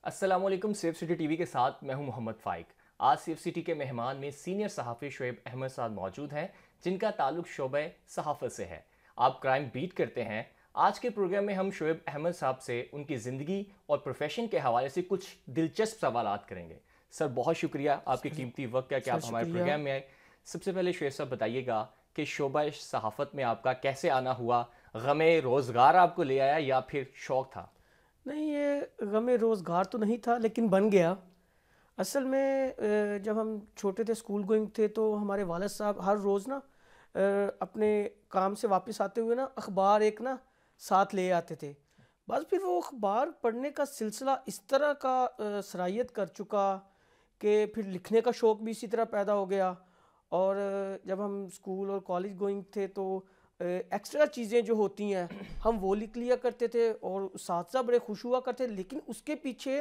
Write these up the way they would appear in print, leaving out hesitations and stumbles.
अस्सलामुअलैकुम। Safe city TV के साथ मैं हूं मोहम्मद फाइक। आज सेफ सिटी के मेहमान में सीनियर सहाफ़ी शुएब अहमद साहब मौजूद हैं, जिनका ताल्लुक शोबे सहाफ़त से है। आप क्राइम बीट करते हैं। आज के प्रोग्राम में हम शुएब अहमद साहब से उनकी ज़िंदगी और प्रोफेशन के हवाले से कुछ दिलचस्प सवालात करेंगे। सर, बहुत शुक्रिया आपके कीमती वक्त का कि आप हमारे प्रोग्राम में आए। सबसे पहले शुएब साहब बताइएगा कि शोबा सहाफ़त में आपका कैसे आना हुआ? गमे रोज़गार आपको ले आया या फिर शौक़ था? नहीं, ये गमे रोज़गार तो नहीं था, लेकिन बन गया। असल में जब हम छोटे थे, स्कूल गोइंग थे, तो हमारे वालिद साहब हर रोज़ ना अपने काम से वापस आते हुए ना अखबार एक ना साथ ले आते थे। बस फिर वो अखबार पढ़ने का सिलसिला इस तरह का सरायत कर चुका कि फिर लिखने का शौक़ भी इसी तरह पैदा हो गया। और जब हम स्कूल और कॉलेज गोइंग थे तो एक्स्ट्रा चीज़ें जो होती हैं हम वो लिख लिया करते थे और साथ बड़े खुश हुआ करते थे। लेकिन उसके पीछे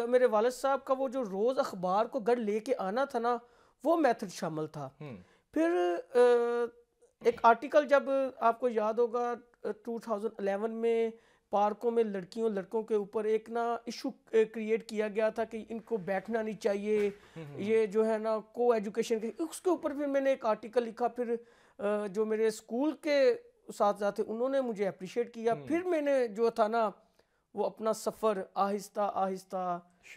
मेरे वालिद साहब का वो जो रोज़ अखबार को घर लेके आना था ना, वो मेथड शामिल था। फिर एक आर्टिकल, जब आपको याद होगा 2011 में पार्कों में लड़कियों लड़कों के ऊपर एक ना इशू क्रिएट किया गया था कि इनको बैठना नहीं चाहिए, ये जो है ना को एजुकेशन के, उसके ऊपर फिर मैंने एक आर्टिकल लिखा। फिर जो मेरे स्कूल के साथ थे उन्होंने मुझे अप्रिशिएट किया। फिर मैंने जो था ना वो अपना सफ़र आहिस्ता आहिस्ता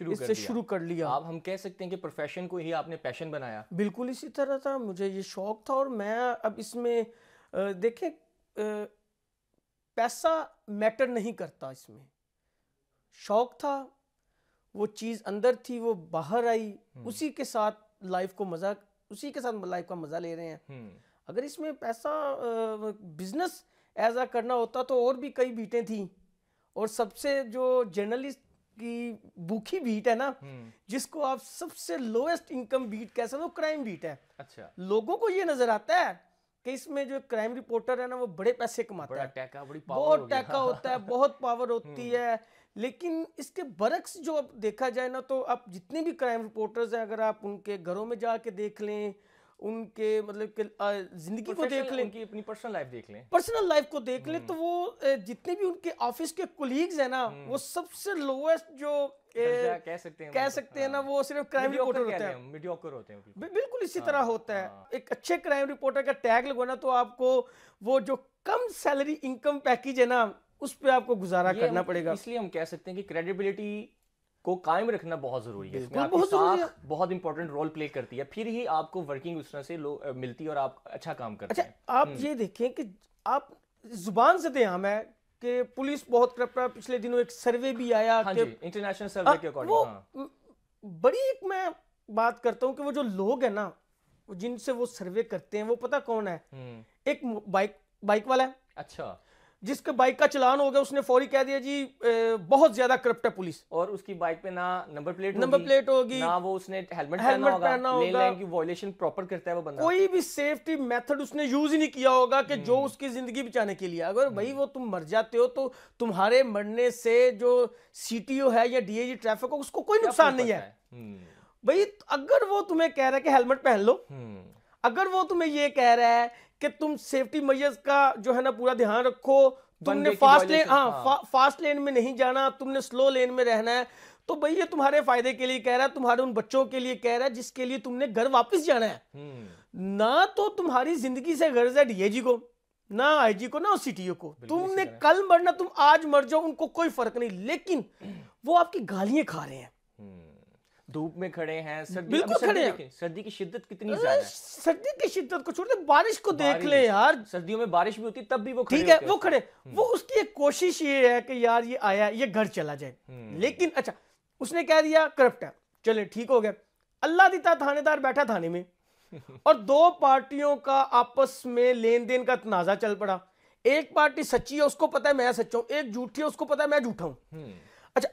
इससे शुरू कर लिया। आप हम कह सकते हैं कि प्रोफेशन को ही आपने पैशन बनाया। बिल्कुल इसी तरह था, मुझे ये शौक़ था। और मैं अब इसमें देखें, पैसा मैटर नहीं करता, इसमें शौक़ था, वो चीज़ अंदर थी, वो बाहर आई, उसी के साथ लाइफ का मज़ा ले रहे हैं। अगर इसमें पैसा बिजनेस एज करना होता तो और भी कई बीटें थी। और सबसे जो जर्नलिस्ट की भूखी बीट है ना, जिसको आप सबसे लोएस्ट इनकम बीट कह सकते हो, क्राइम बीट है। अच्छा, लोगों को ये नजर आता है कि इसमें जो क्राइम रिपोर्टर है ना वो बड़े पैसे कमाता है, बहुत टैका होता है, बहुत पावर होती है। लेकिन इसके बरक्स जो अब देखा जाए ना, तो आप जितने भी क्राइम रिपोर्टर्स हैं, अगर आप उनके घरों में जाके देख लें, उनके मतलब कि जिंदगी को देख लें, उनकी अपनी पर्सनल लाइफ को देख लें, तो वो जितने भी उनके ऑफिस के कोलीग्स हैं ना, वो सबसे लोएस्ट जो कह सकते हैं ना, वो सिर्फ क्राइम रिपोर्टर होते हैं। बिल्कुल इसी तरह होता है। एक अच्छे क्राइम रिपोर्टर का टैग लगवाना तो आपको वो जो कम सैलरी इनकम पैकेज है ना, उस पर आपको गुजारा करना पड़ेगा। इसलिए हम कह सकते हैं कि क्रेडिबिलिटी को कायम रखना बहुत जरूरी है। इसमें बहुत साख बहुत इंपॉर्टेंट रोल प्ले करती है, फिर ही आपको वर्किंग उस तरह से मिलती है और आप अच्छा काम करते हैं। आप ये देखें कि आप जुबान से हम है कि पुलिस बहुत करप्ट है। पिछले दिनों एक सर्वे भी आया, इंटरनेशनल सर्वे के अकॉर्डिंग। बड़ी एक मैं बात करता हूँ कि वो जो लोग है ना, जिनसे वो सर्वे करते हैं, वो पता कौन है? एक बाइक वाला है, अच्छा, जिसके बाइक का चलान हो गया, उसने फौरी कह दिया जी बहुत ज्यादा करप्ट है पुलिस। और उसकी बाइक पे ना नंबर प्लेट होगी, ना वो उसने हेलमेट पहना होगा। लेन की वायलेशन प्रॉपर करता है वो बंदा। कोई भी सेफ्टी मेथड उसने यूज ही नहीं किया होगा कि जो उसकी जिंदगी बचाने के लिए। अगर भाई वो तुम मर जाते हो तो तुम्हारे मरने से जो सीटीओ है या डीआईजी ट्रैफिक हो, उसको कोई नुकसान नहीं है। भाई अगर वो तुम्हें कह रहा है कि हेलमेट पहन लो, अगर वो तुम्हें ये कह रहा है कि तुम सेफ्टी मेजर्स का जो है ना पूरा ध्यान रखो, तुमने फास्ट लेन में नहीं जाना, तुमने स्लो लेन में रहना है, तो भाई ये तुम्हारे फायदे के लिए कह रहा है, तुम्हारे उन बच्चों के लिए कह रहा है जिसके लिए तुमने घर वापस जाना है। ना तो तुम्हारी जिंदगी से गर्ज है डीआईजी को, ना आईजी को, ना सीटीओ को। तुमने कल मरना, तुम आज मर जाओ, उनको कोई फर्क नहीं। लेकिन वो आपकी गालियां खा रहे हैं, धूप में खड़े हैं, बिल्कुल खड़े हैं। सर्दी की शिद्दत कितनी ज्यादा है। सर्दी की शिद्दत को छोड़ दे, बारिश को देख ले यार। सर्दियों में बारिश भी होती है, तब भी वो खड़े ठीक है, वो खड़े। वो उसकी एक कोशिश ये है कि यार ये आया, ये घर चला जाए। लेकिन अच्छा, उसने कह दिया करप्ट है, चले ठीक हो गया। अल्लाह दिता थानेदार बैठा थाने में और दो पार्टियों का आपस में लेन देन का तनाजा चल पड़ा। एक पार्टी सच्ची है, उसको पता है मैं सच्चा हूं, एक झूठी है, उसको पता है मैं झूठा हूं। अच्छा,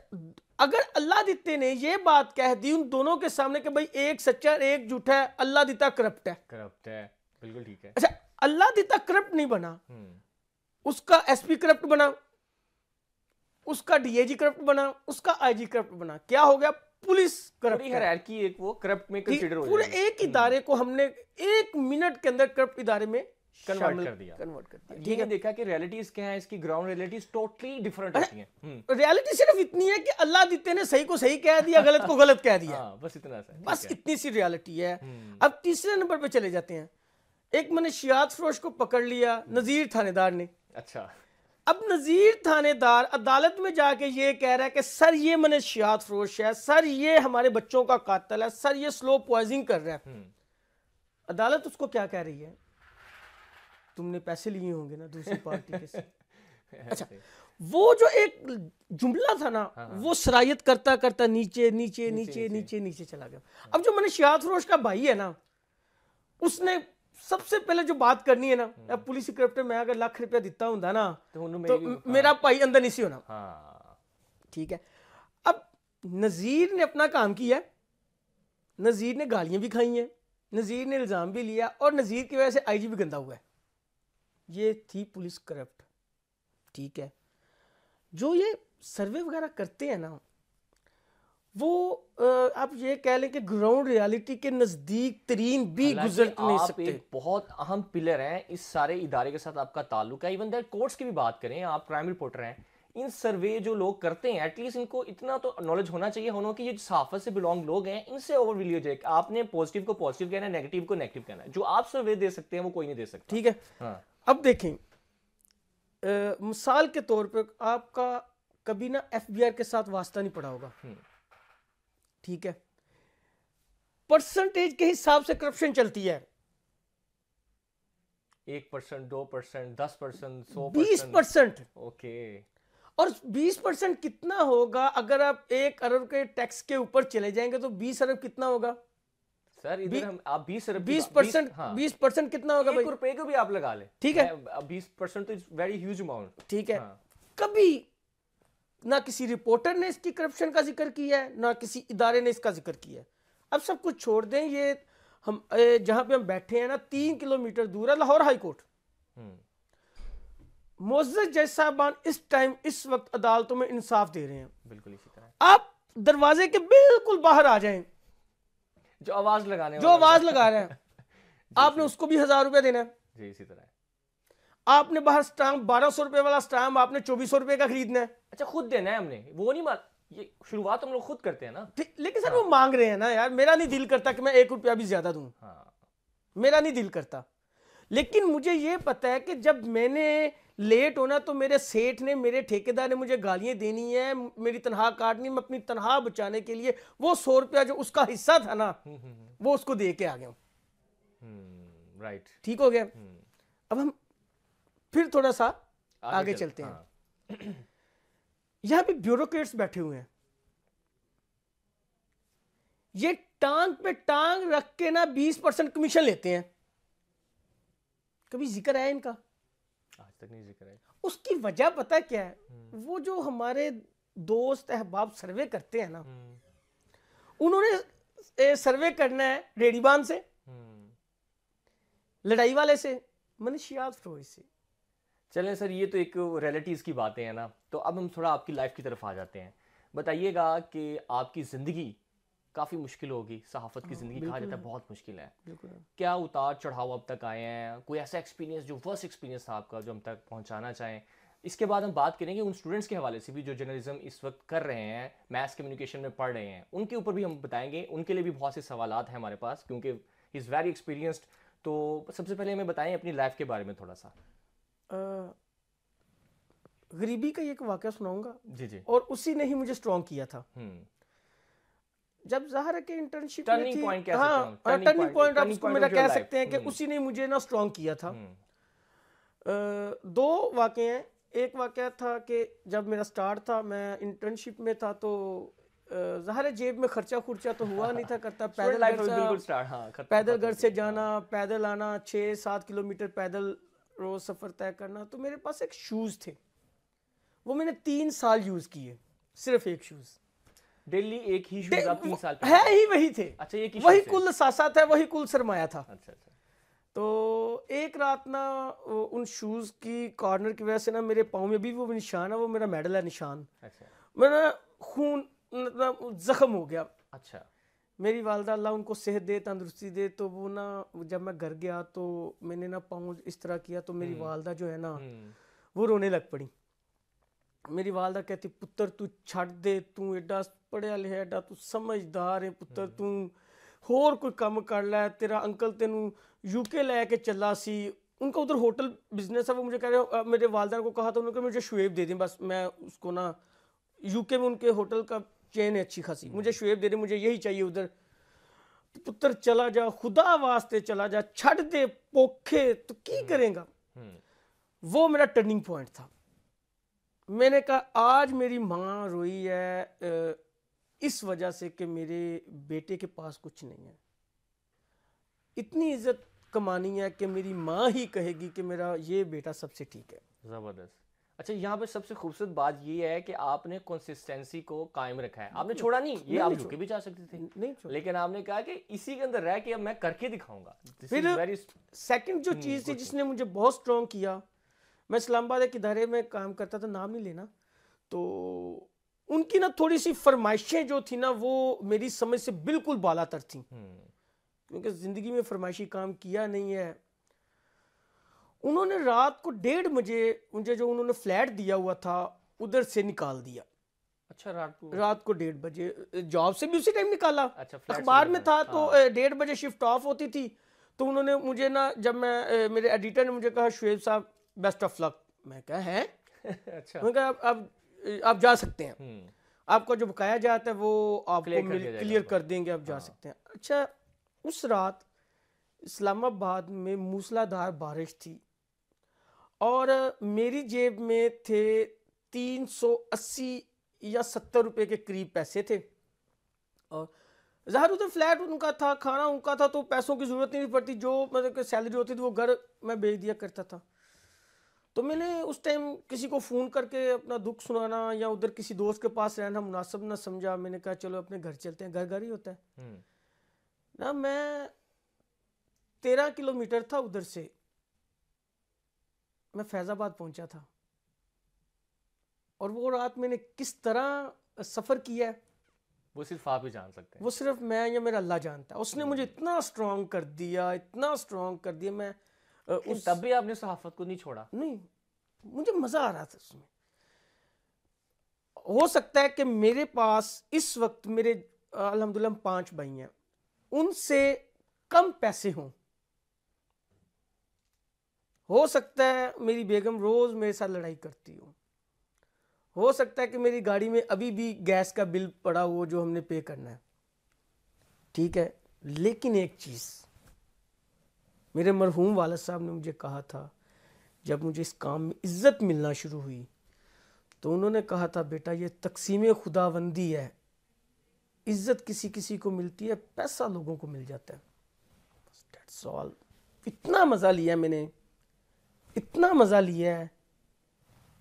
अगर अल्लाह दित्ते ने ये बात कह दी उन दोनों के सामने कि भाई एक सच्चा एक झूठा है, अल्लाह दिता करप्ट है, बिल्कुल ठीक है। अच्छा, अल्लाह दिता करप्ट नहीं बना, उसका एसपी करप्ट बना, उसका डीआईजी करप्ट बना, उसका आईजी करप्ट बना, क्या हो गया? पुलिस करप्ट, एक वो करप्ट में कंसीडर हो पूरे एक इदारे को हमने 1 मिनट के अंदर करप्ट इदारे में कन्वर्ट कर दिया। कन्वर्ट कर दिया। ठीक है, देखा कि रियलिटीज क्या है, इसकी ग्राउंड रियलिटीज टोटली डिफरेंट होती हैं। रियलिटी सिर्फ इतनी है कि अल्लाह दिते ने सही को सही कह दिया, गलत को गलत कह दिया। बस इतना सा, बस इतनी सी रियलिटी है। अब तीसरे नंबर पे चले जाते हैं। एक मनशियात फरोश को पकड़ लिया नजीर थानेदार ने। अच्छा, अब नजीर थानेदार अदालत में जाके ये कह रहा है कि सर ये मनशियात फरोश है, सर ये हमारे बच्चों का कातिल है, सर ये स्लो पॉइजनिंग कर रहा है। अदालत उसको क्या कह रही है, तुमने पैसे लिए होंगे ना दूसरी पार्टी के से। अच्छा, वो जो एक जुमला था ना, वो सरायत करता करता नीचे नीचे नीचे नीचे नीचे चला गया। अब जो मनशियात फरोश का भाई है ना, उसने सबसे पहले जो बात करनी है ना, अब पुलिस करप्टर मैं अगर लाख रुपया दिता हूं ना तो मेरा भाई अंदर नहीं सी होना। ठीक है, अब नजीर ने अपना काम किया, नजीर ने गालियां भी खाई हैं, नजीर ने इल्जाम भी लिया, और नजीर की वजह से आईजी भी गंदा हुआ है। ये थी पुलिस करप्ट। ठीक है, जो ये सर्वे वगैरह करते हैं ना, वो आप ये कह लें कि ग्राउंड रियलिटी के नजदीक तरीन भी गुजर नहीं सकते। एक बहुत अहम पिलर हैं इस सारे इदारे के साथ, आपका ताल्लुक है। इवन दैट कोर्ट्स की भी बात करें, आप क्राइम रिपोर्टर हैं, इन सर्वे जो लोग करते हैं एटलीस्ट इनको इतना तो नॉलेज होना चाहिए होना कि ये सहाफत से बिलोंग लोग हैं, इनसे ओवरव्यू जाए। आपने पॉजिटिव को पॉजिटिव कहना है, नेगेटिव को नेगेटिव कहना है। जो आप सर्वे दे सकते हैं वो कोई नहीं दे सकता। ठीक है, अब देखें मिसाल के तौर पे आपका कभी ना एफबीआर के साथ वास्ता नहीं पड़ा होगा। ठीक है, परसेंटेज के हिसाब से करप्शन चलती है। 1%, 2%, 10%, 20%। ओके, और 20% कितना होगा? अगर आप 1 अरब के टैक्स के ऊपर चले जाएंगे तो 20 अरब कितना होगा सर? इधर हम आप 20 अरब 20%, 20% कितना होगा भाई? 1 रुपए को भी आप लगा ले। ठीक है, 20% तो इट्स वेरी ह्यूज अमाउंट। ठीक है, कभी ना किसी रिपोर्टर ने इसकी करप्शन का जिक्र किया है, ना किसी इदारे ने इसका जिक्र किया है। अब सब कुछ छोड़ दें, ये हम जहां पे हम बैठे हैं ना, 3 किलोमीटर दूर है लाहौर हाई कोर्ट। मोअज़्ज़ज़ जज साहबान इस टाइम इस वक्त अदालतों में इंसाफ दे रहे हैं। बिल्कुल इसी तरह आप दरवाजे के बिल्कुल बाहर आ जाएं, जो आवाज लगाने जो आवाज लगा रहे हैं आपने उसको भी 1000 रुपया देना है जी। इसी तरह आपने बाहर स्टाम्प 1200 रुपए वाला स्टाम्प आपने 2400 रुपए का खरीदना है। अच्छा, खुद देना है हमने, वो नहीं मार, ये शुरुआत हम लोग खुद करते हैं ना। लेकिन सर वो मांग रहे हैं ना यार, मेरा नहीं दिल करता कि मैं 1 रुपया भी ज्यादा दूं। मेरा नहीं दिल करता, लेकिन मुझे ये पता है कि जब मैंने लेट होना तो मेरे सेठ ने, मेरे ठेकेदार ने मुझे गालियां देनी है, मेरी तनख्वाह काटनी, मैं अपनी तनख्वाह बचाने के लिए वो 100 रुपया जो उसका हिस्सा था ना वो उसको दे के आ गया हूं। राइट, ठीक हो गया। अब हम फिर थोड़ा सा आगे चलते हैं। यहां पे ब्यूरोक्रेट्स बैठे हुए हैं, ये टांग पे टांग रख के ना 20% कमीशन लेते हैं। कभी जिक्र है इनका? आज तक नहीं जिक्र है। उसकी वजह पता क्या है? वो जो हमारे दोस्त अहबाब सर्वे करते हैं ना, उन्होंने सर्वे करना है रेडीबान से, लड़ाई वाले से, मनशियात फरोश से। चलें सर, ये तो एक रियलिटीज की बातें हैं ना, तो अब हम थोड़ा आपकी लाइफ की तरफ आ जाते हैं। बताइएगा कि आपकी ज़िंदगी काफ़ी मुश्किल होगी, सहाफ़त की ज़िंदगी कहा जाता है बहुत मुश्किल है। क्या उतार चढ़ाव अब तक आए हैं? कोई ऐसा एक्सपीरियंस जो वर्स्ट एक्सपीरियंस था आपका जो हम तक पहुंचाना चाहें? इसके बाद हम बात करेंगे उन स्टूडेंट्स के हवाले से भी जो जर्नलिज्म इस वक्त कर रहे हैं, मैस कम्युनिकेशन में पढ़ रहे हैं, उनके ऊपर भी हम बताएंगे। उनके लिए भी बहुत से सवालात हैं हमारे पास, क्योंकि ही इज़ वेरी एक्सपीरियंस्ड। तो सबसे पहले हमें बताएं अपनी लाइफ के बारे में थोड़ा सा। गरीबी का एक वाक़या सुनाऊंगा जी जी, और उसी ने ही मुझे स्ट्रॉन्ग किया था। जब ज़ाहिर है कि इंटर्नशिप में थी, टर्निंग पॉइंट आप उसको मेरा कह सकते हैं कि उसी ने मुझे ना स्ट्रॉन्ग किया था। 2 वाक़े हैं। एक वाक़या था कि जब मेरा स्टार्ट था, मैं इंटर्नशिप में था, तो ज़ाहिर है जेब में खर्चा खुर्चा तो हुआ नहीं था करता। पैदल घर से जाना, पैदल आना, 6-7 किलोमीटर पैदल रोज सफ़र तय करना। तो मेरे पास एक शूज़ थे, वो मैंने 3 साल यूज़ किए, सिर्फ एक शूज़ डेली, एक ही शूज आप 3 साल है ही वही थे। अच्छा, ये वही कुल सासात है, वही कुल सरमाया था। अच्छा। तो एक रात ना उन शूज की कॉर्नर की वजह से ना मेरे पाँव में भी वो निशान है, वो मेरा मेडल है निशान। अच्छा, मेरा खून जख्म हो गया। अच्छा, मेरी वालदा अल्लाह उनको सेहत दे, तंदुरुस्ती दे, तो वो ना जब मैं घर गया तो मैंने ना पाँव इस तरह किया तो मेरी वालदा जो है ना वो रोने लग पड़ी। मेरी वालदा कहती पुत्र तू छड़ दे, तू एडा पढ़िया लिखा, एडा तू समझदार है पुत्र, तू होर कोई काम कर लै, तेरा अंकल तेनू यूके लैके चला सी। उनका उधर होटल बिजनेस है, वो मुझे कह रहे मेरे वालदा को कहा था उन्होंने कहा मुझे शुएब दे दें, बस मैं उसको ना यूके में उनके होटल का चेन है अच्छी खासी, मुझे शुएब दे दे, मुझे यही चाहिए उधर। पुत्र चला जा, खुदा वास्ते चला जा, छड़ दे पोखे तो की करेगा। वो मेरा टर्निंग पॉइंट था। मैंने कहा आज मेरी माँ रोई है इस वजह से कि मेरे बेटे के पास कुछ नहीं है। इतनी इज्जत कमानी है कि मेरी माँ ही कहेगी कि मेरा ये बेटा सबसे ठीक है। ज़बरदस्त। अच्छा, यहाँ पे सबसे खूबसूरत बात ये है कि आपने कंसिस्टेंसी को कायम रखा है, आपने छोड़ा नहीं। ये आप झुके भी जा सकते थे, नहीं, लेकिन आपने कहा कि इसी के अंदर रह के अब मैं करके दिखाऊंगा। फिर सेकंड जो चीज़ थी जिसने मुझे बहुत स्ट्रॉन्ग किया, मैं इस्लामाबाद एक इदारे में काम करता था, नाम नहीं लेना, तो उनकी ना थोड़ी सी फरमाइशें जो थी ना वो मेरी समझ से बिल्कुल बालातर थी, क्योंकि ज़िंदगी में फरमाइशी काम किया नहीं है। उन्होंने रात को 1:30 बजे मुझे जो उन्होंने फ्लैट दिया हुआ था उधर से निकाल दिया। अच्छा, रात को 1:30 बजे, जॉब से भी उसी टाइम निकाला। अच्छा, अखबार में था तो 1:30 बजे शिफ्ट ऑफ होती थी, तो उन्होंने मुझे ना, जब मैं मेरे एडिटर ने मुझे कहा शुएब साहब बेस्ट ऑफ लक, मैं कहा है अच्छा, मैं कहा अब आप जा सकते हैं, आपका जो बकाया जाता है वो आपको क्लियर कर देंगे, आप जा सकते हैं। अच्छा, उस रात इस्लामाबाद में मूसलाधार बारिश थी और मेरी जेब में थे 380 या 70 रुपए के करीब पैसे थे, और ज़ाहिर उधर फ्लैट उनका था, खाना उनका था, तो पैसों की ज़रूरत नहीं पड़ती, जो मतलब सैलरी होती थी वो घर मैं भेज दिया करता था। तो मैंने उस टाइम किसी को फ़ोन करके अपना दुख सुनाना या उधर किसी दोस्त के पास रहना मुनासिब ना समझा। मैंने कहा चलो अपने घर चलते हैं, घर ही होता है ना। मैं 13 किलोमीटर था उधर से, मैं फैज़ाबाद पहुंचा था, और वो रात मैंने किस तरह सफ़र किया है वो सिर्फ आप ही जान सकते हैं, वो सिर्फ मैं या मेरा अल्लाह जानता है। उसने मुझे इतना स्ट्रॉन्ग कर दिया, इतना स्ट्रॉन्ग कर दिया। मैं तब भी आपने सहाफत को नहीं छोड़ा? नहीं, मुझे मज़ा आ रहा था उसमें। हो सकता है कि मेरे पास इस वक्त मेरे अल्हम्दुलिल्लाह 5 भाई हैं, उनसे कम पैसे हों। हो सकता है मेरी बेगम रोज़ मेरे साथ लड़ाई करती हो सकता है कि मेरी गाड़ी में अभी भी गैस का बिल पड़ा हो जो हमने पे करना है, ठीक है। लेकिन एक चीज़ मेरे मरहूम वालिद साहब ने मुझे कहा था, जब मुझे इस काम में इज्जत मिलना शुरू हुई, तो उन्होंने कहा था बेटा ये तकसीम खुदाबंदी है, इज्जत किसी किसी को मिलती है, पैसा लोगों को मिल जाता है। That's all। इतना मज़ा लिया मैंने, इतना मज़ा लिया है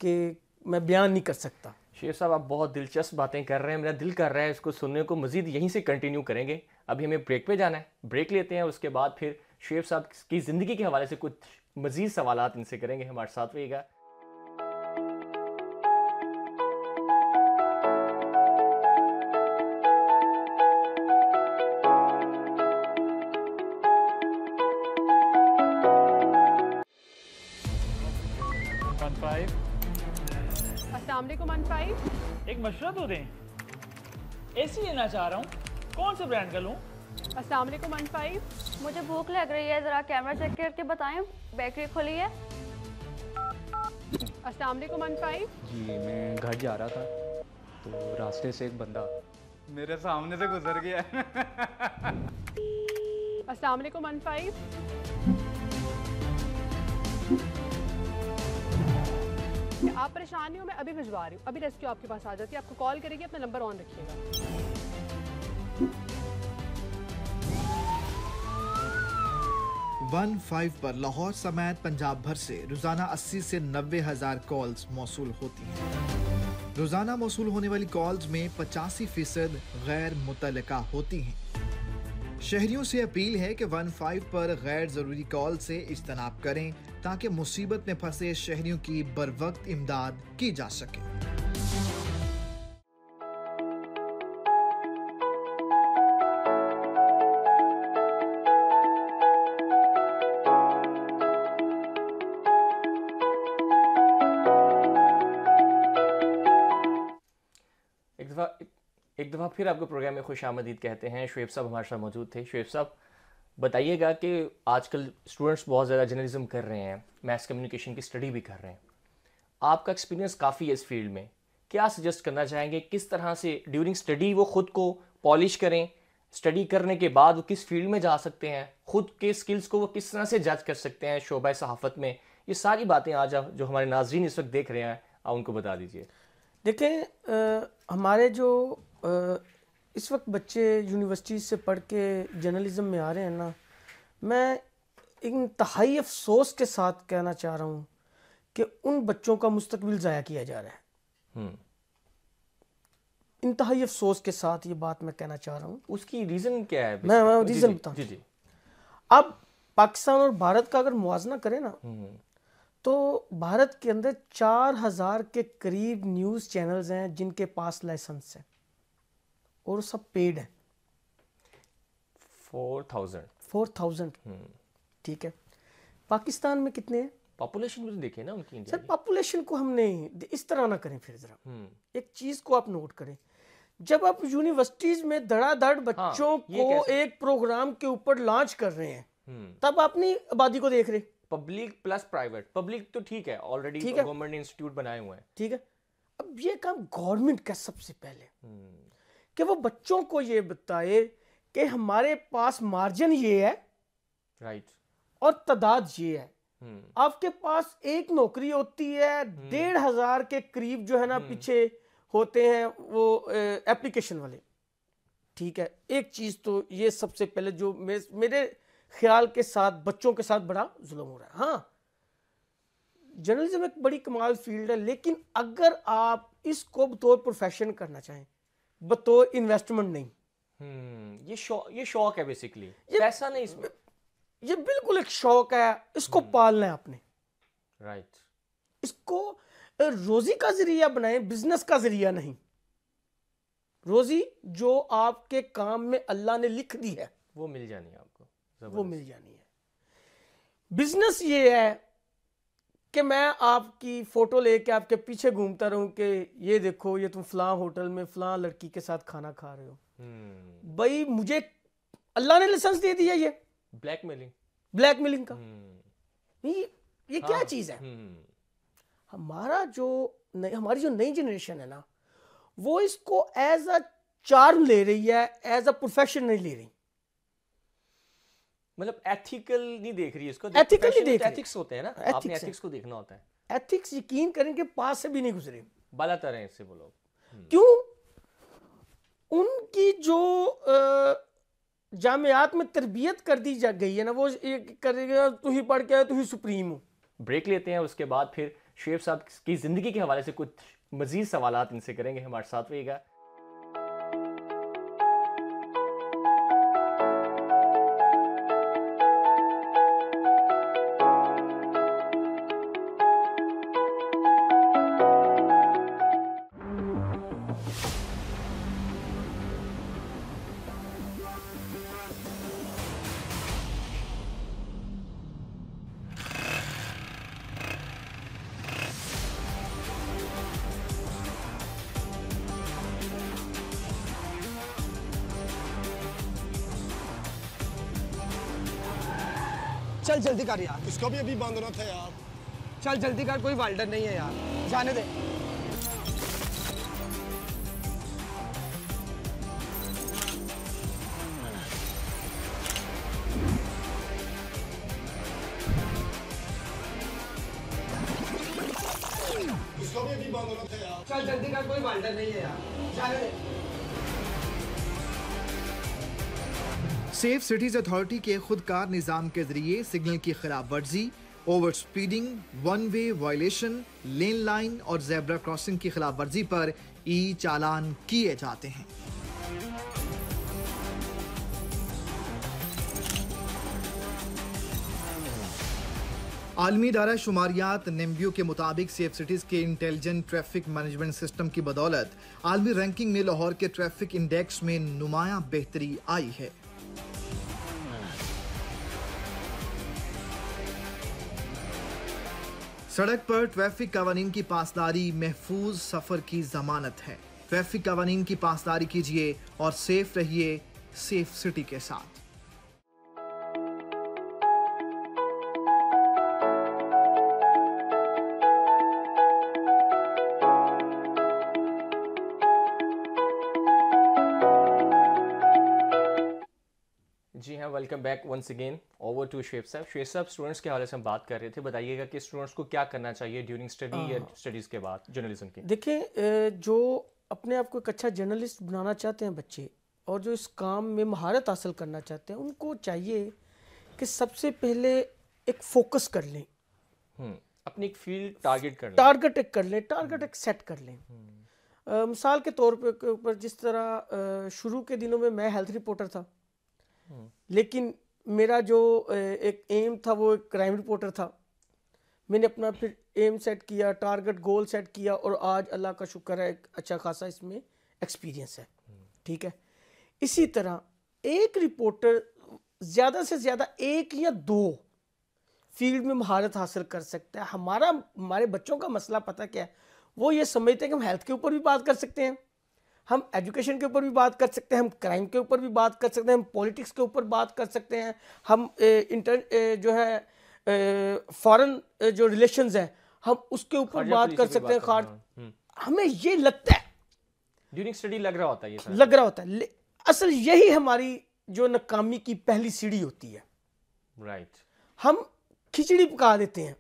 कि मैं बयान नहीं कर सकता। शेर साहब, आप बहुत दिलचस्प बातें कर रहे हैं, मेरा दिल कर रहा है इसको सुनने को, मज़ीद यहीं से कंटिन्यू करेंगे। अभी हमें ब्रेक पे जाना है, ब्रेक लेते हैं, उसके बाद फिर शेर साहब की ज़िंदगी के हवाले से कुछ मज़ीद सवालात इनसे करेंगे। हमारे साथ रहिएगा। एक मशवरा तो दें, एसी लेना चाह रहा हूँ, कौन से ब्रांड का लूँ? अस्सलाम वालेकुम 15। मुझे भूख लग रही है, ज़रा कैमरा चेक करके बताएं, बेकरी खुली है? अस्सलाम वालेकुम 15। जी, मैं घर जा रहा था तो रास्ते से एक बंदा मेरे सामने से गुजर गया। अस्सलाम वालेकुम 15। आप परेशान नहीं हो, मैं अभी भिजवा रही हूँ, अभी रेस्क्यू आपके पास आ जाती है, आपको कॉल करेगी, अपना नंबर ऑन रखिएगा। 15 पर लाहौर समेत पंजाब भर से रोजाना 80 से 90 हज़ार कॉल्स मौसूल होती हैं। रोजाना मौसूल होने वाली कॉल्स में 85% गैर मुतल्लिका होती हैं। शहरियों से अपील है कि 15 पर गैर जरूरी कॉल से इज्तनाब करें ताकि मुसीबत में फंसे शहरियों की बरवक्त इमदाद की जा सके। फिर आपको प्रोग्राम में खुश आमदीद कहते हैं। शुएब साहब हमारे साथ मौजूद थे। शुएब साहब, बताइएगा कि आजकल स्टूडेंट्स बहुत ज़्यादा जर्नलिज्म कर रहे हैं, मैस कम्युनिकेशन की स्टडी भी कर रहे हैं। आपका एक्सपीरियंस काफ़ी है इस फील्ड में, क्या सजेस्ट करना चाहेंगे किस तरह से ड्यूरिंग स्टडी वो ख़ुद को पॉलिश करें, स्टडी करने के बाद वो किस फील्ड में जा सकते हैं, ख़ुद के स्किल्स को वो किस तरह से जज कर सकते हैं शोबा सहाफ़त में? ये सारी बातें आज आप जो हमारे नाज़रीन इस वक्त देख रहे हैं आप उनको बता दीजिए। देखें, हमारे जो इस वक्त बच्चे यूनिवर्सिटी से पढ़ के जर्नलिज़म में आ रहे हैं ना, मैं इंतहाई अफसोस के साथ कहना चाह रहा हूँ कि उन बच्चों का मुस्तकबिल ज़ाया किया जा रहा है। इंतहाई अफसोस के साथ ये बात मैं कहना चाह रहा हूँ। उसकी रीज़न क्या है? मैं रीज़न बताऊँ। जी जी। अब पाकिस्तान और भारत का अगर मुआवजा करें ना, तो भारत के अंदर 4000 के करीब न्यूज़ चैनल्स हैं जिनके पास लाइसेंस है और सब पेड है। 4000 ठीक है। पाकिस्तान में कितने हैं? पॉपुलेशन भी देखें ना उनकी। सर पॉपुलेशन को हमने इस तरह ना करें। फिर जरा एक चीज़ को आप नोट करें, जब आप यूनिवर्सिटीज़ में धड़ाधड़ बच्चों को एक प्रोग्राम के ऊपर लॉन्च कर रहे हैं, तब अपनी आबादी को देख रहे। पब्लिक प्लस प्राइवेट, पब्लिक तो ठीक है, ऑलरेडी गवर्नमेंट ने इंस्टीट्यूट बनाए हुए हैं, ठीक है। अब ये काम गवर्नमेंट का सबसे पहले कि वो बच्चों को ये बताए कि हमारे पास मार्जिन ये है, राइट, और तादाद ये है। आपके पास एक नौकरी होती है, 1500 के करीब जो है ना पीछे होते हैं वो एप्लीकेशन वाले, ठीक है। एक चीज तो ये सबसे पहले जो मेरे ख्याल के साथ बच्चों के साथ बड़ा जुल्म हो रहा है। हाँ, जर्नलिज्म एक बड़ी कमाल फील्ड है, लेकिन अगर आप इसको बतौर प्रोफेशन करना चाहें, बतौर इन्वेस्टमेंट नहीं, ये शौक है बेसिकली, पैसा नहीं इसमें, ये बिल्कुल एक शौक है, इसको पालना है आपने, राइट। इसको रोजी का जरिया बनाए, बिजनेस का जरिया नहीं। रोजी जो आपके काम में अल्लाह ने लिख दी है वो मिल जानी है आपको, वो मिल जानी है। बिजनेस ये है कि मैं आपकी फोटो लेके आपके पीछे घूमता रहूं कि ये देखो ये तुम फलां होटल में फलां लड़की के साथ खाना खा रहे हो। भाई मुझे अल्लाह ने लाइसेंस दे दिया ये ब्लैकमेलिंग का। ये क्या चीज है? हमारी जो नई जनरेशन है ना, वो इसको एज अ चार्म ले रही है, एज अ प्रोफेशन नहीं ले रही। मतलब एथिकल नहीं देख रही इसको, एथिकल नहीं देख रही। एथिक्स होते हैं ना, आपने एथिक्स को देखना होता है। एथिक्स यकीन करें कि पास से भी नहीं गुजरे, बालातर हैं इससे वो लोग। क्यों? उनकी जो जामियात में तरबियत कर दी जा गई है ना, वो करेगा तू ही पढ़ के तू ही सुप्रीम हो। ब्रेक लेते हैं, उसके बाद फिर शुएब साहब की जिंदगी के हवाले से कुछ मजीद सवालात इनसे करेंगे। हमारे साथ रहिएगा। चल जल्दी कर यार, इसको भी अभी बांधना था यार। चल जल्दी कर, कोई वाल्डर नहीं है यार, जाने दे। इसको भी अभी बांधना था यार। चल जल्दी कर, कोई वाल्डर नहीं है यार, जाने दे। सेफ सिटीज अथॉरिटी के खुदकार निज़ाम के जरिए सिग्नल की खिलाफ वर्जी, over speeding, one way violation, lane line और जेब्रा क्रॉसिंग की खिलाफ वर्जी पर ई चालान किए जाते हैं। आलमी दायरा शुमारियात नेम्बियो के मुताबिक सेफ सिटीज के इंटेलिजेंट ट्रैफिक मैनेजमेंट सिस्टम की बदौलत आलमी रैंकिंग में लाहौर के ट्रैफिक इंडेक्स में नुमायां बेहतरी आई है। सड़क पर ट्रैफिक कवानीन की पासदारी महफूज सफर की जमानत है। ट्रैफिक कवानीन की पासदारी कीजिए और सेफ रहिए सेफ सिटी के साथ। जी हाँ, welcome back once again. Over to Shoaib साहब। श्वेब साहब, स्टूडेंट्स के हवाले से हम बात कर रहे थे, बताइएगा कि स्टूडेंट्स को क्या करना चाहिए ड्यूरिंग स्टडी या स्टडीज़ के बाद जर्नलिज्म की। देखिए, जो अपने आप को एक अच्छा जर्नलिस्ट बनाना चाहते हैं बच्चे और जो इस काम में महारत हासिल करना चाहते हैं, उनको चाहिए कि सबसे पहले एक फोकस कर लें, अपनी एक फील्ड टारगेट कर लें, टारगेट एक सेट कर लें। मिसाल के तौर पे के ऊपर जिस तरह शुरू के दिनों में मैं हेल्थ रिपोर्टर था, लेकिन मेरा जो एक एम था वो एक क्राइम रिपोर्टर था। मैंने अपना फिर एम सेट किया, टारगेट गोल सेट किया और आज अल्लाह का शुक्र है एक अच्छा खासा इसमें एक्सपीरियंस है। ठीक है, इसी तरह एक रिपोर्टर ज़्यादा से ज़्यादा 1 या 2 फील्ड में महारत हासिल कर सकता है। हमारे बच्चों का मसला पता क्या है, वो ये समझते हैं कि हम हेल्थ के ऊपर भी बात कर सकते हैं, हम एजुकेशन के ऊपर भी बात कर सकते हैं, हम क्राइम के ऊपर भी बात कर सकते हैं, हम पॉलिटिक्स के ऊपर बात कर सकते हैं, हम जो है फॉरेन जो रिलेशंस हैं हम उसके ऊपर बात कर सकते हैं। हमें ये लगता है ड्यूरिंग स्टडी लग रहा होता है, ये लग रहा होता है, असल यही हमारी जो नाकामी की पहली सीढ़ी होती है। राइट, हम खिचड़ी पका देते हैं,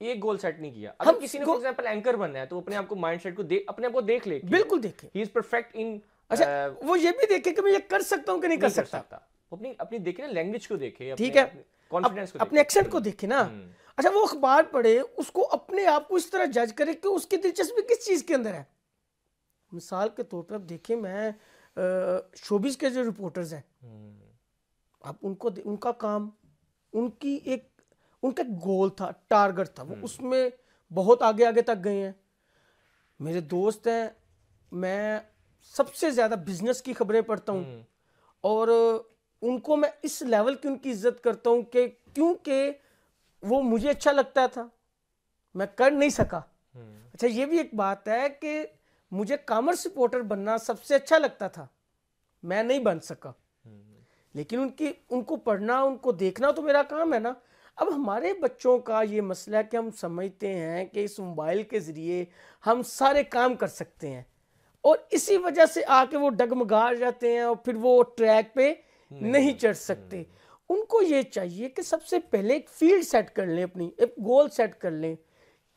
एक गोल सेट नहीं किया। अगर किसी ने फॉर एग्जांपल एंकर बनना है तो अपने आप को माइंडसेट को अपने आप को देख ले, बिल्कुल देखे ही इज परफेक्ट इन। अच्छा, वो ये भी देखे कि मैं ये कर सकता हूँ कि नहीं कर सकता। अपनी अपनी देखे ना, लैंग्वेज को देखे, ठीक है, कॉन्फिडेंस को, अपने एक्सेंट को देखे ना। अच्छा, वो अखबार पढ़े, उसको अपने आप को इस तरह जज करे कि उसकी दिलचस्पी किस चीज के अंदर है। मिसाल के तौर पर अब देखें, मैं शोबिस के जो रिपोर्टर्स हैं, अब उनको उनका काम, उनका गोल था, टारगेट था, वो उसमें बहुत आगे आगे तक गए हैं। मेरे दोस्त हैं, मैं सबसे ज़्यादा बिजनेस की खबरें पढ़ता हूँ और उनको मैं इस लेवल की उनकी इज्जत करता हूँ कि क्योंकि वो मुझे अच्छा लगता था, मैं कर नहीं सका। अच्छा, ये भी एक बात है कि मुझे कॉमर्स रिपोर्टर बनना सबसे अच्छा लगता था, मैं नहीं बन सका, लेकिन उनको पढ़ना, उनको देखना तो मेरा काम है ना। अब हमारे बच्चों का ये मसला है कि हम समझते हैं कि इस मोबाइल के ज़रिए हम सारे काम कर सकते हैं और इसी वजह से आके वो डगमगा जाते हैं और फिर वो ट्रैक पे नहीं चढ़ सकते। उनको ये चाहिए कि सबसे पहले एक फील्ड सेट कर लें, अपनी एक गोल सेट कर लें।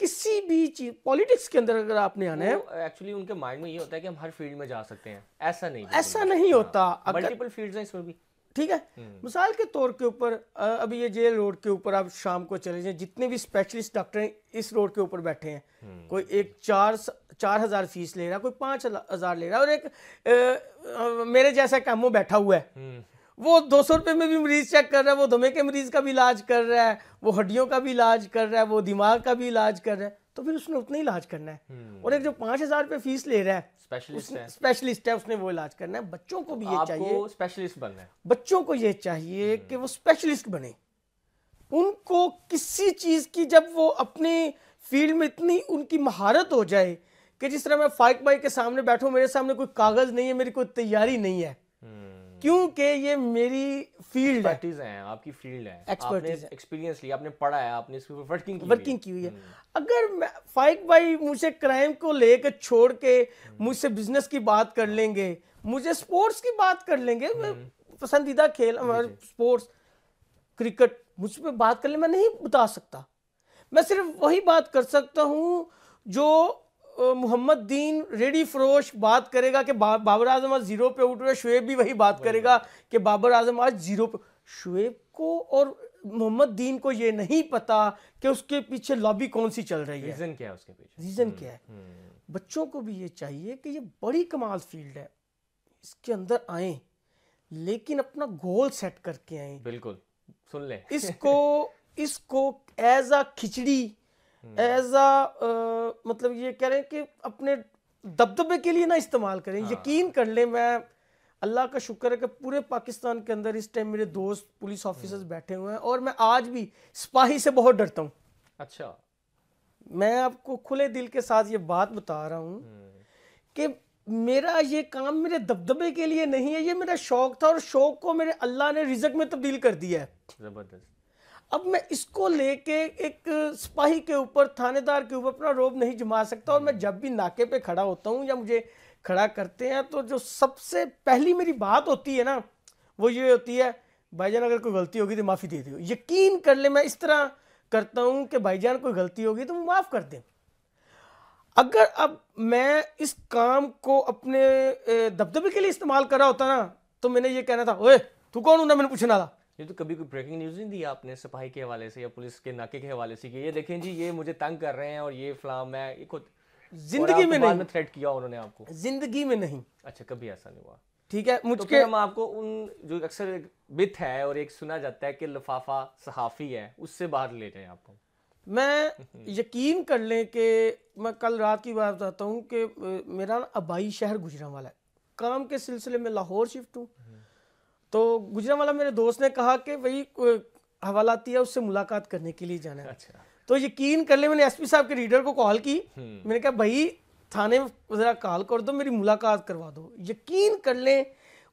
किसी भी चीज, पॉलिटिक्स के अंदर अगर आपने आना है, एक्चुअली उनके माइंड में ये होता है कि हम हर फील्ड में जा सकते हैं। ऐसा नहीं होता। मल्टीपल फील्ड्स हैं इसमें भी। ठीक है, मिसाल के तौर के ऊपर अभी ये जेल रोड के ऊपर आप शाम को चले जाएं, जितने भी स्पेशलिस्ट डॉक्टर हैं इस रोड के ऊपर बैठे हैं, कोई एक 4,000 फीस ले रहा, कोई 5,000 ले रहा, और एक मेरे जैसा कामो बैठा हुआ है, वो 200 रुपये में भी मरीज चेक कर रहा है, वो दमे के मरीज का भी इलाज कर रहा है, वो हड्डियों का भी इलाज कर रहा है, वो दिमाग का भी इलाज कर रहा है, तो फिर उसने उतना ही इलाज करना है। और एक जो 5,000 रुपये फीस ले रहा है, स्पेशलिस्ट है, उसने वो इलाज करना है। बच्चों को भी ये चाहिए, स्पेशलिस्ट बनना है। बच्चों को ये चाहिए कि वो स्पेशलिस्ट बने। उनको किसी चीज की, जब वो अपनी फील्ड में इतनी उनकी महारत हो जाए कि जिस तरह मैं फाइक भाई के सामने बैठूं, मेरे सामने कोई कागज नहीं है, मेरी कोई तैयारी नहीं है, क्योंकि ये मेरी फील्ड है, आपकी फील्ड है, आपने एक्सपीरियंस लिया, आपने पढ़ा है, आपने इसके ऊपर वर्किंग की हुई है। अगर मैं फाइक भाई मुझे क्राइम को लेकर छोड़ के मुझसे बिजनेस की बात कर लेंगे, मुझे स्पोर्ट्स की बात कर लेंगे, पसंदीदा खेल हमारा स्पोर्ट्स क्रिकेट, मुझ पर बात कर ले, मैं नहीं बता सकता। मैं सिर्फ वही बात कर सकता हूँ जो मोहम्मद दीन रेडी फरोश बात करेगा कि बाबर आजम आज 0 पे उठ रहे, शुएब भी वही बात करेगा कि बाबर आजम आज 0 पे। शुएब को और मोहम्मद दीन को ये नहीं पता कि उसके पीछे लॉबी कौन सी चल रही है, रीजन क्या है उसके पीछे, रीजन क्या है। बच्चों को भी ये चाहिए कि ये बड़ी कमाल फील्ड है, इसके अंदर आए, लेकिन अपना गोल सेट करके आए। बिल्कुल, सुन ले इसको as a khichdi, as a मतलब ये कह रहे हैं कि अपने दबदबे के लिए ना इस्तेमाल करें। यकीन कर ले, मैं अल्लाह का शुक्र है कि पूरे पाकिस्तान के अंदर इस टाइम मेरे दोस्त पुलिस ऑफिसर्स बैठे हुए हैं और मैं आज भी सिपाही से बहुत डरता हूँ। अच्छा, मैं आपको खुले दिल के साथ ये बात बता रहा हूँ कि मेरा ये काम मेरे दबदबे के लिए नहीं है, ये मेरा शौक था और शौक को मेरे अल्लाह ने रिज़्क में तब्दील कर दिया है। जबरदस्त। अब मैं इसको लेके एक सिपाही के ऊपर, थानेदार के ऊपर अपना रोब नहीं जमा सकता। और मैं जब भी नाके पे खड़ा होता हूँ या मुझे खड़ा करते हैं तो जो सबसे पहली मेरी बात होती है ना, वो ये होती है, भाईजान अगर कोई गलती होगी तो माफ़ी दे दो। यकीन कर ले मैं इस तरह करता हूँ कि भाईजान कोई गलती होगी तो माफ़ कर दें। अगर अब मैं इस काम को अपने दबदबे के लिए इस्तेमाल कर रहा होता ना, तो मैंने ये कहना था, ओए तू कौन हूं ना, मैंने पूछना था। ये तो कभी कोई ब्रेकिंग न्यूज़ नहीं दी आपने सिपाही के हवाले से या पुलिस के नाके के हवाले से कि ये देखें जी ये मुझे तंग कर रहे हैं और ये फलाम, मैं ये खुद जिंदगी में नहीं, थ्रेट किया उन्होंने आपको? जिंदगी में नहीं। अच्छा, कभी ऐसा नहीं हुआ। ठीक है, तो मुझके फिर हम आपको उन जो अक्सर एक बित है और एक सुना जाता है कि लिफाफा सहाफ़ी है, उससे बाहर ले जाएं आपको। मैं यकीन कर लें कि मैं कल रात की बात बताता हूँ कि मेरा आबाई शहर गुजरांवाला है। काम के सिलसिले में लाहौर शिफ्ट हूँ, तो गुजरांवाला मेरे दोस्त ने कहा कि भाई हवालाती है, उससे मुलाकात करने के लिए जाना है। अच्छा। तो यकीन कर ले मैंने एसपी साहब के रीडर को कॉल की, मैंने कहा भाई थाने ज़रा कॉल कर दो, मेरी मुलाकात करवा दो। यकीन कर ले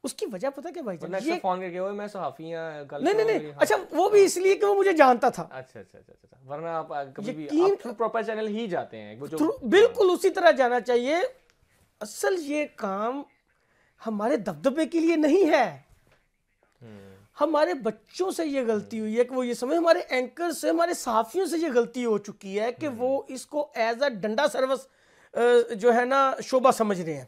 उसकी वजह पता क्या भाई जान, ये फोन करके ओए मैं सहाफ़ी हूं, नहीं, अच्छा वो भी इसलिए कि वो मुझे जानता था। अच्छा, वरना आप कभी भी आप थ्रू प्रॉपर चैनल ही जाते हैं वो जो बिल्कुल उसी तरह जाना चाहिए। असल ये काम हमारे दबदबे के लिए नहीं है। हमारे बच्चों से ये गलती हुई है कि वो ये समझ, हमारे एंकर से, हमारे सहाफियों से ये गलती हो चुकी है कि वो इसको एज अ डंडा सर्विस जो है ना शोभा समझ रहे हैं।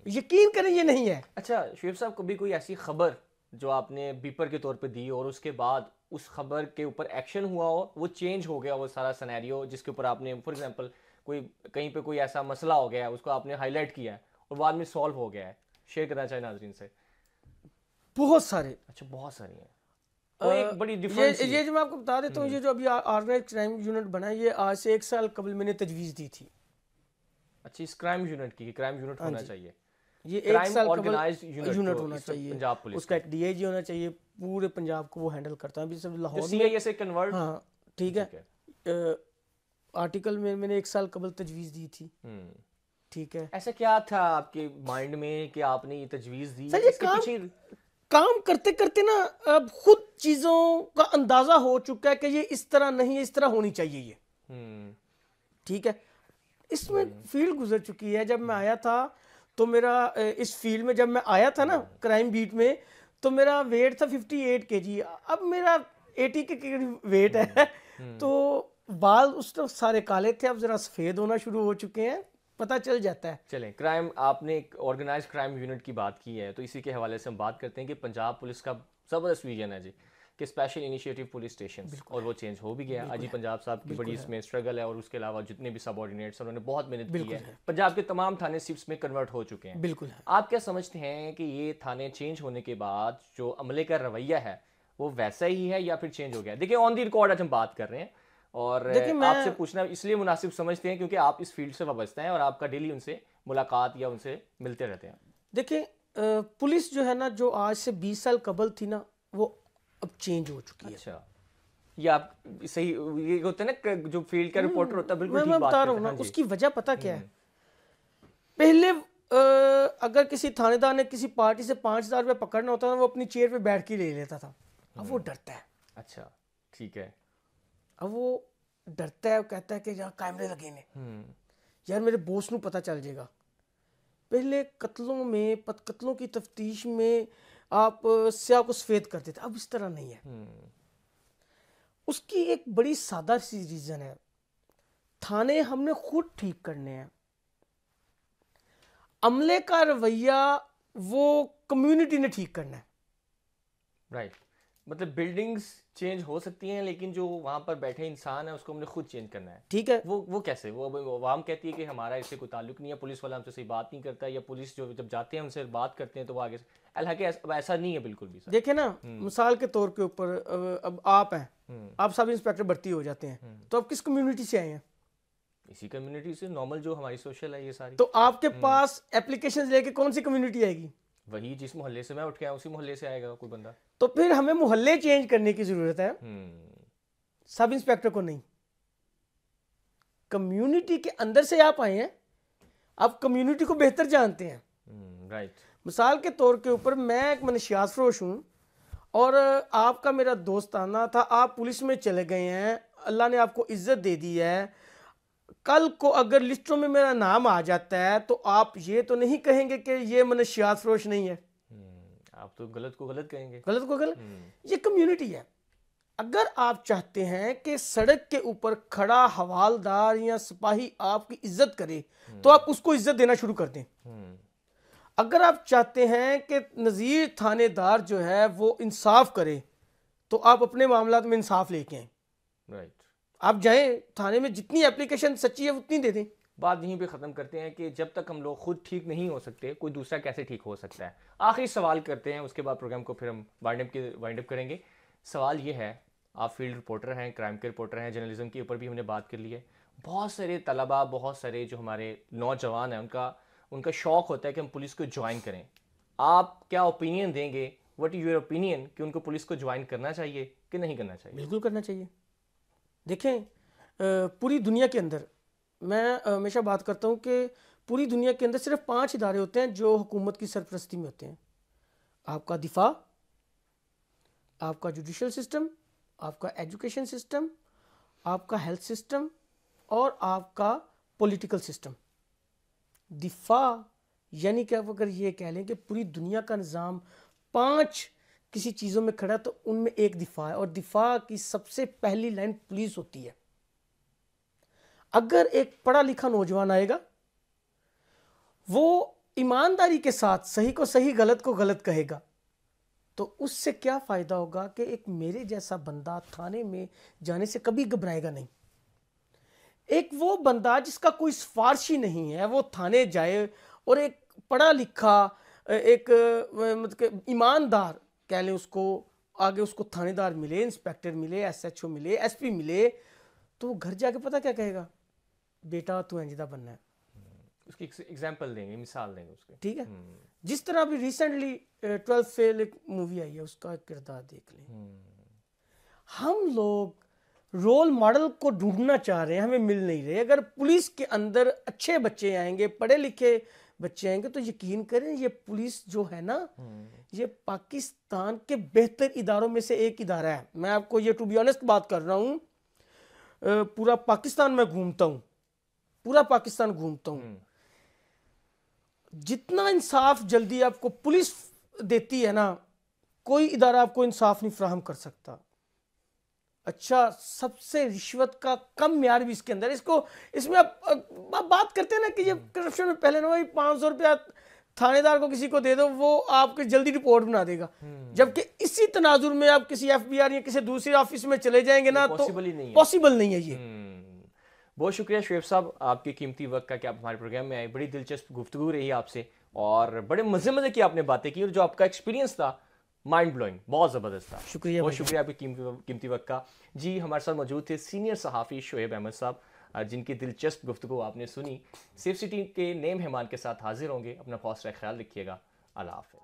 यकीन करें ये नहीं है। अच्छा शुएब साहब, कभी कोई ऐसी खबर जो आपने बीपर के तौर पे दी और उसके बाद उस खबर के ऊपर एक्शन हुआ हो, वो चेंज हो गया वो सारा सिनेरियो, जिसके ऊपर आपने फॉर एग्जांपल कोई कहीं पे कोई ऐसा मसला हो गया है, उसको आपने हाईलाइट किया है और बाद में सॉल्व हो गया है, शेयर करना चाहिए नाज़रीन से? बहुत सारे। अच्छा, बहुत सारी हैं। कोई एक बड़ी डिफरेंस ये जो मैं आपको बता देता हूँ, ये जो अभी ऑर्गेनाइज क्राइम यूनिट बना है, ये आज से 1 साल कबल मैंने तजवीज़ दी थी। अच्छा, इस क्राइम यूनिट की, क्राइम यूनिट होना चाहिए, ये 1 साल ऑर्गेनाइज्ड यूनिट होना चाहिए पंजाब पुलिस, उसका एक डीआईजी होना चाहिए, पूरे पंजाब को वो हैंडल करता है। अभी सब लाहौर में सीआईए से कन्वर्ट। हाँ ठीक है। आर्टिकल में मैंने 1 साल कबल तजवीज़ दी थी। ठीक है। ऐसा क्या था आपके माइंड में कि आपने ये तजवीज़ दी? सर ये काम करते करते ना अब खुद चीज़ों का अंदाज़ा हो चुका है कि ये इस तरह नहीं है, इस तरह होनी चाहिए ये। ठीक है, इसमें फील्ड गुजर चुकी है। जब मैं आया था तो मेरा इस फील्ड में जब मैं आया था ना क्राइम बीट में, तो मेरा वेट था 58 kg, अब मेरा 80 के करीब वेट है। तो बाल उस तरफ सारे काले थे, अब ज़रा सफ़ेद होना शुरू हो चुके हैं, पता चल जाता है। चलें, क्राइम, आपने एक ऑर्गेनाइज क्राइम यूनिट की बात की है, तो इसी के हवाले से हम बात करते हैं कि पंजाब पुलिस का ज़बरदस्त विजन है जी कि स्पेशल इनिशिएटिव पुलिस स्टेशन, और वो चेंज हो भी गया। अजी पंजाब साहब की बड़ी इसमें स्ट्रगल है और उसके अलावा जितने भी सब ऑर्डिनेट्स उन्होंने बहुत मेहनत की है। पंजाब के तमाम थाने सिप्स में कन्वर्ट हो चुके हैं। बिल्कुल। आप क्या समझते हैं कि ये थाने चेंज होने के बाद जो अमले का रवैया है वो वैसा ही है या फिर चेंज हो गया? देखिए ऑन दी रिकॉर्ड आज हम बात कर रहे हैं और आपसे पूछना इसलिए मुनासिब समझते हैं क्योंकि आप इस फील्ड से वाबस्ता हैं और आपका डेली उनसे मुलाकात या उनसे मिलते रहते हैं। देखिए पुलिस जो है ना, जो आज से 20 साल कबल थी ना, वो अब चेंज हो चुकी है। अच्छा, ये आप सही, ये होता है ना जो फील्ड का रिपोर्टर होता है, बिल्कुल ठीक बात बता रहा हूँ ना। उसकी वजह पता क्या है? पहले अगर किसी थानेदार ने किसी पार्टी से 5,000 रुपये पकड़ना होता था, वो अपनी चेयर पे बैठ के ले लेता था। अब वो डरता है। अच्छा ठीक है। अब वो डरता है, वो कहता है कि यार कैमरे लगे ने, यार मेरे बॉस को पता चल जाएगा। पहले कत्लों की तफ्तीश में आप स्याह को सफेद करते थे, अब इस तरह नहीं है। उसकी एक बड़ी सादा सी रीजन है, थाने हमने खुद ठीक करने हैं। अमले का रवैया वो कम्युनिटी ने ठीक करना है। राइट, मतलब बिल्डिंग्स चेंज हो सकती हैं लेकिन जो वहाँ पर बैठे इंसान है उसको हमने खुद चेंज करना है। ठीक है। वो कैसे? वो आवाम कहती है कि हमारा इससे कोई ताल्लुक नहीं है, पुलिस वाला हमसे सही बात नहीं करता, या पुलिस जो जब जाते हैं उनसे बात करते हैं तो वो आगे से, हालांकि ऐसा नहीं है बिल्कुल भी। देखे ना, मिसाल के तौर के ऊपर अब आप हैं, आप सब इंस्पेक्टर भर्ती हो जाते हैं, तो आप किस कम्युनिटी से आए हैं? इसी कम्युनिटी से, नॉर्मल जो हमारी सोशल है ये सारी। तो आपके पास एप्लीकेशन लेके कौन सी कम्युनिटी आएगी? वही जिस मोहल्ले से मैं उठ के आया उसी मोहल्ले से आएगा कोई बंदा। तो फिर हमें मोहल्ले चेंज करने की जरूरत है, सब इंस्पेक्टर को नहीं। कम्युनिटी के अंदर से आप आए हैं, आप कम्युनिटी को बेहतर जानते हैं। राइट। मिसाल के तौर के ऊपर मैं एक मनशियात फरोश हूँ और आपका मेरा दोस्ताना था, आप पुलिस में चले गए हैं, अल्लाह ने आपको इज्जत दे दी है, कल को अगर लिस्टों में मेरा नाम आ जाता है तो आप ये तो नहीं कहेंगे कि ये मनशियात फरोश नहीं है। आप तो गलत को गलत कहेंगे। गलत को गलत। ये कम्युनिटी है। अगर आप चाहते हैं कि सड़क के ऊपर खड़ा हवालदार या सिपाही आपकी इज्जत करे तो आप उसको इज्जत देना शुरू कर दें। अगर आप चाहते हैं कि नज़ीर थानेदार जो है वो इंसाफ करे तो आप अपने मामलात में इंसाफ लेके आए। राइट। आप जाएं थाने में, जितनी एप्लीकेशन सच्ची है उतनी दे दें। बात यहीं पे ख़त्म करते हैं कि जब तक हम लोग खुद ठीक नहीं हो सकते, कोई दूसरा कैसे ठीक हो सकता है। आखिरी सवाल करते हैं, उसके बाद प्रोग्राम को फिर हम वाइंड अप करेंगे। सवाल ये है, आप फील्ड रिपोर्टर हैं, क्राइम के रिपोर्टर हैं, जर्नलिज्म के ऊपर भी हमने बात कर ली है। बहुत सारे तलबा, बहुत सारे जो हमारे नौजवान हैं, उनका शौक़ होता है कि हम पुलिस को ज्वाइन करें। आप क्या ओपिनियन देंगे, व्हाट इज़ योर ओपिनियन, कि उनको पुलिस को ज्वाइन करना चाहिए कि नहीं करना चाहिए? बिल्कुल करना चाहिए। देखें, पूरी दुनिया के अंदर मैं हमेशा बात करता हूँ कि पूरी दुनिया के अंदर सिर्फ 5 इदारे होते हैं जो हुकूमत की सरपरस्ती में होते हैं। आपका दिफा, आपका जुडिशल सिस्टम, आपका एजुकेशन सिस्टम, आपका हेल्थ सिस्टम और आपका पॉलिटिकल सिस्टम। दिफा यानी कि आप अगर ये कह लें कि पूरी दुनिया का निज़ाम 5 किसी चीज़ों में खड़ा तो उनमें एक दिफा है, और दिफा की सबसे पहली लाइन पुलिस होती है। अगर एक पढ़ा लिखा नौजवान आएगा, वो ईमानदारी के साथ सही को सही, गलत को गलत कहेगा, तो उससे क्या फ़ायदा होगा कि एक मेरे जैसा बंदा थाने में जाने से कभी घबराएगा नहीं। एक वो बंदा जिसका कोई सिफारिशी नहीं है, वो थाने जाए और एक पढ़ा लिखा, एक मतलब ईमानदार कह लें उसको, आगे उसको थानेदार मिले, इंस्पेक्टर मिले, SHO मिले, SP मिले, तो वो घर जाके पता क्या कहेगा, बेटा तू इंजिदा बनना है। उसकी एग्जाम्पल देंगे, मिसाल देंगे उसके। ठीक है। जिस तरह अभी रिसेंटली 12th फेल एक मूवी आई है, उसका किरदार देख लें। हम लोग रोल मॉडल को ढूंढना चाह रहे हैं, हमें मिल नहीं रहे। अगर पुलिस के अंदर अच्छे बच्चे आएंगे, पढ़े लिखे बच्चे आएंगे, तो यकीन करें ये पुलिस जो है ना, ये पाकिस्तान के बेहतर इदारों में से एक इदारा है। मैं आपको ये टू बी ऑनेस्ट बात कर रहा हूँ। पूरा पाकिस्तान में घूमता हूँ, पूरा पाकिस्तान घूमता हूँ। जितना इंसाफ जल्दी आपको पुलिस देती है ना, कोई इदारा आपको इंसाफ नहीं फराहम कर सकता। अच्छा, सबसे रिश्वत का कम म्यार भी इसके अंदर। इसमें आप बात करते हैं ना कि ये करप्शन में पहले ना, वही 500 रुपया थानेदार को किसी को दे दो, वो आपकी जल्दी रिपोर्ट बना देगा। जबकि इसी तनाजुर में आप किसी FBR या किसी दूसरी ऑफिस में चले जाएंगे ना, तो पॉसिबल नहीं है ये। बहुत शुक्रिया शुएब साहब, आपके कीमती वक्त का कि आप हमारे प्रोग्राम में आए। बड़ी दिलचस्प गुफ्तगू रही आपसे और बड़े मज़े की आपने बातें की, और जो आपका एक्सपीरियंस था माइंड ब्लोइंग, बहुत ज़बरदस्त था। शुक्रिया, बहुत शुक्रिया आपके कीमती वक्त का। जी, हमारे साथ मौजूद थे सीनियर सहाफ़ी शुएब अहमद साहब, जिनकी दिलचस्प गुफ्तगू आपने सुनी। सेफ सिटी के नए मेहमान के साथ हाजिर होंगे। अपना बहुत सारा ख्याल रखिएगा। अल्लाह हाफ़िज़।